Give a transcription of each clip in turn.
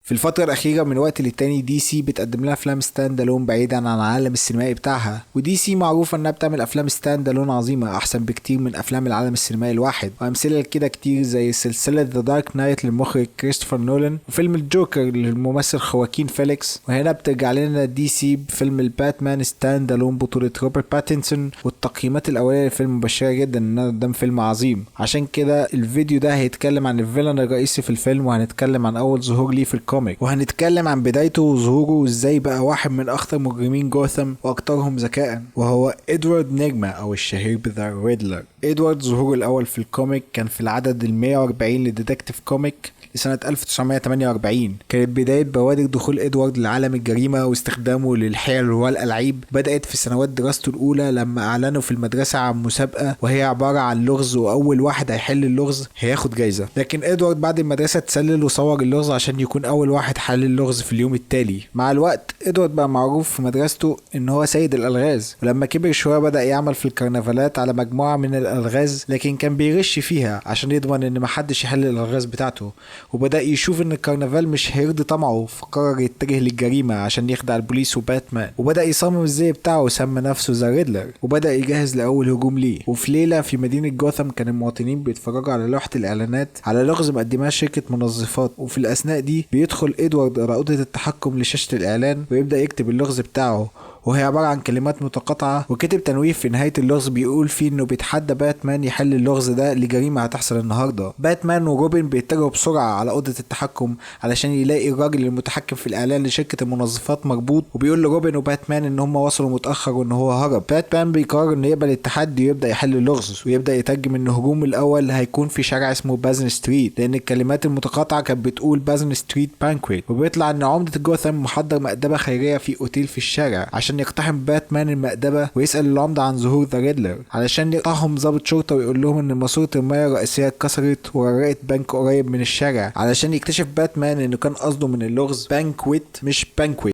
في الفترة الأخيرة من وقت للتاني دي سي بتقدم لنا أفلام ستاند ألون بعيدا عن العالم السينمائي بتاعها، ودي سي معروفة إنها بتعمل أفلام ستاند ألون عظيمة أحسن بكتير من أفلام العالم السينمائي الواحد، وأمثلة كده كتير زي سلسلة ذا دارك نايت للمخرج كريستوفر نولان، وفيلم الجوكر للممثل خواكين فيليكس. وهنا بترجع لنا دي سي بفيلم الباتمان ستاند ألون بطولة روبرت باتنسون، والتقييمات الأولية للفيلم مبشرة جدا إنه قدام فيلم عظيم. عشان كده الفيديو ده هيتكلم عن الفيلن الرئيسي في الفيلم، وهنتكلم عن أول ظهور ليه في الكوميك، وهنتكلم عن بدايته وظهوره وازاي بقى واحد من اخطر مجرمين جوثام واكترهم ذكاء، وهو ادوارد نيجما او الشهير بذا ريدلر. ادوارد ظهوره الاول في الكوميك كان في العدد ال 140 لديتكتيف كوميك لسنة 1948. كانت بداية بوادر دخول ادوارد لعالم الجريمة واستخدامه للحيل والألعاب بدأت في سنوات دراسته الأولى لما أعلنوا في المدرسة عن مسابقة وهي عبارة عن لغز، وأول واحد هيحل اللغز هياخد جايزة. لكن ادوارد بعد المدرسة اتسلل وصور اللغز عشان يكون أول واحد حل اللغز في اليوم التالي. مع الوقت ادوارد بقى معروف في مدرسته إن هو سيد الألغاز، ولما كبر شوية بدأ يعمل في الكرنفالات على مجموعة من الألغاز، لكن كان بيغش فيها عشان يضمن إن محدش يحل الألغاز بتاعته. وبدأ يشوف ان الكرنفال مش هيرضي طمعه، فقرر يتجه للجريمة عشان يخدع البوليس وباتمان، وبدأ يصمم الزي بتاعه وسمى نفسه ذا ريدلر، وبدأ يجهز لأول هجوم ليه. وفي ليلة في مدينة جوثام كان المواطنين بيتفرجوا على لوحة الإعلانات على لغز مقدمها شركة منظفات، وفي الأثناء دي بيدخل إدوارد على أوضة التحكم لشاشة الإعلان ويبدأ يكتب اللغز بتاعه، وهي عبارة عن كلمات متقاطعة، وكتب تنويه في نهاية اللغز بيقول فيه انه بيتحدى باتمان يحل اللغز ده لجريمة هتحصل النهاردة. باتمان وروبن بيتجهوا بسرعة على أوضة التحكم علشان يلاقي الراجل المتحكم في الإعلان لشركة المنظفات مربوط، وبيقول لروبن وباتمان ان هم وصلوا متأخر وان هو هرب. باتمان بيقرر انه يقبل التحدي ويبدأ يحل اللغز، ويبدأ يترجم ان الهجوم الأول هيكون في شارع اسمه بازن ستريت، لأن الكلمات المتقاطعة كانت بتقول بازن ستريت بانكويت. وبيطلع ان عمدة جوثام محضر مأدبة خيرية في أوتيل في الشارع عشان يقتحم باتمان المأدبة ويسأل العمدة عن ظهور ذا ريدلر، علشان يقطعهم ضابط شرطة ويقول لهم ان ماسورة المياه الرئيسية اتكسرت وغرقت بنك قريب من الشارع، علشان يكتشف باتمان انه كان قصده من اللغز بانكويت مش بانكويت.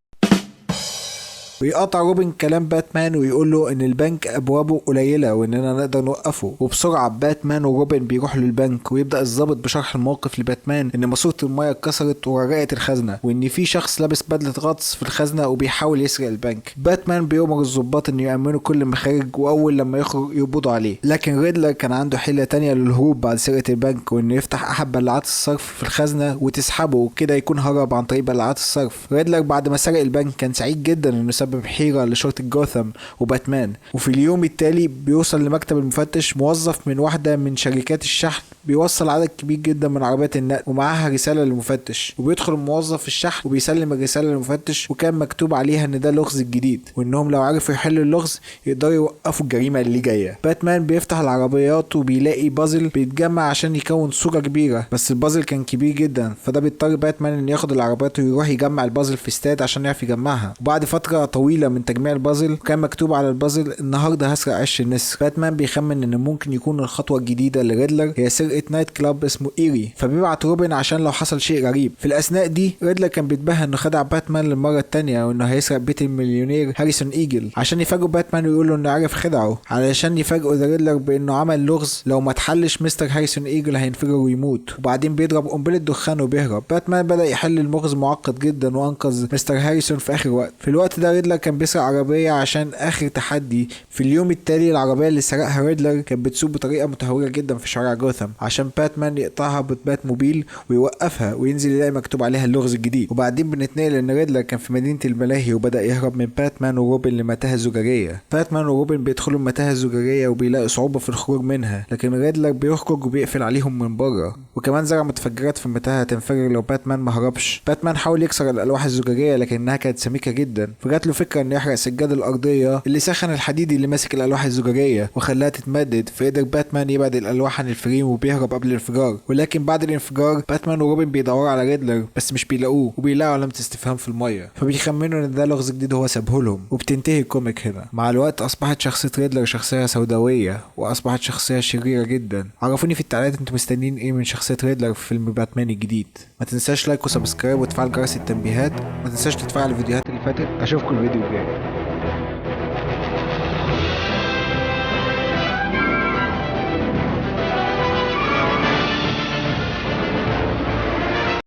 ويقطع روبن كلام باتمان ويقول له ان البنك ابوابه قليله واننا نقدر نوقفه. وبسرعه باتمان وروبن بيروحوا للبنك، ويبدا الضابط بشرح الموقف لباتمان ان ماسوره الميه اتكسرت وغرقت الخزنه، وان في شخص لابس بدله غطس في الخزنه وبيحاول يسرق البنك. باتمان بيؤمر الضباط ان يامنوا كل المخارج، واول لما يخرج يقبضوا عليه. لكن ريدلر كان عنده حيله تانية للهروب بعد سرقه البنك، وانه يفتح احد بلعات الصرف في الخزنه وتسحبه، وكده يكون هرب عن طريق بلعات الصرف. ريدلر بعد ما سرق البنك كان سعيد جدا انه سبب حيرة لشرطة جوثام وباتمان. وفي اليوم التالي بيوصل لمكتب المفتش موظف من واحدة من شركات الشحن، بيوصل عدد كبير جدا من عربيات النقل ومعاها رسالة للمفتش، وبيدخل الموظف الشحن وبيسلم الرسالة للمفتش، وكان مكتوب عليها ان ده اللغز الجديد، وانهم لو عرفوا يحلوا اللغز يقدروا يوقفوا الجريمة اللي جاية. باتمان بيفتح العربيات وبيلاقي بازل بيتجمع عشان يكون صورة كبيرة، بس البازل كان كبير جدا، فده بيضطر باتمان ان ياخد العربيات ويروح يجمع البازل في استاد عشان يعرف يجمعها. وبعد فترة طويلة من تجميع البازل كان مكتوب على البازل النهارده هسرق عش النسر. باتمان بيخمن ان ممكن يكون الخطوه الجديده لريدلر هي سرقه نايت كلاب اسمه ايري، فبيبعت روبن عشان لو حصل شيء غريب. في الاثناء دي ريدلر كان بيتباهى انه خدع باتمان للمره الثانيه، وانه هيسرق بيت المليونير هاريسون ايجل عشان يفاجئوا باتمان ويقول له انه عرف خدعه، علشان يفاجئوا ريدلر بانه عمل لغز لو ما اتحلش مستر هاريسون ايجل هينفجر ويموت. وبعدين بيضرب قنبله دخان وبيهرب. باتمان بدا يحل المغز معقد جدا وانقذ مستر هاريسون في اخر وقت. في الوقت ده ريدلر كان بيسرق عربيه عشان اخر تحدي. في اليوم التالي العربيه اللي سرقها ريدلر كانت بتسوق بطريقه متهوره جدا في شوارع جوثام عشان باتمان يقطعها ببات موبيل ويوقفها وينزل يلاقي مكتوب عليها اللغز الجديد. وبعدين بنتنقل ان ريدلر كان في مدينه الملاهي وبدا يهرب من باتمان وروبن لمتاهه زجاجيه. باتمان وروبن بيدخلوا المتاهه الزجاجيه وبيلاقوا صعوبه في الخروج منها، لكن ريدلر بيخرج وبيقفل عليهم من بره، وكمان زرع متفجرات في المتاهه تنفجر لو باتمان ما هربش. باتمان حاول يكسر الالواح الزجاجيه لكنها كانت سميكه جدا، فجات له فكره انه يحرق السجاده الارضيه اللي سخن الحديد اللي ماسك الالواح الزجاجيه وخلاها تتمدد، فقدر باتمان يبعد الالواح عن الفريم وبيهرب قبل الانفجار. ولكن بعد الانفجار باتمان وروبن بيدوروا على ريدلر بس مش بيلاقوه، وبيلاقوا علامه استفهام في الميه، فبيخمنوا ان ده لغز جديد هو سابه لهم. وبتنتهي الكوميك هنا. مع الوقت اصبحت شخصيه ريدلر شخصيه سوداويه واصبحت شخصيه شريره جدا. عرفوني في التعليقات انتم مستنيين ايه من شخصيه ريدلر في فيلم باتمان الجديد. ما تنساش لايك وسبسكرايب وتفعل جرس التنبيهات. ما تنساش تتفرج على الفيديوهات اللي فاتت. اشوفكم الفيديو الجاي.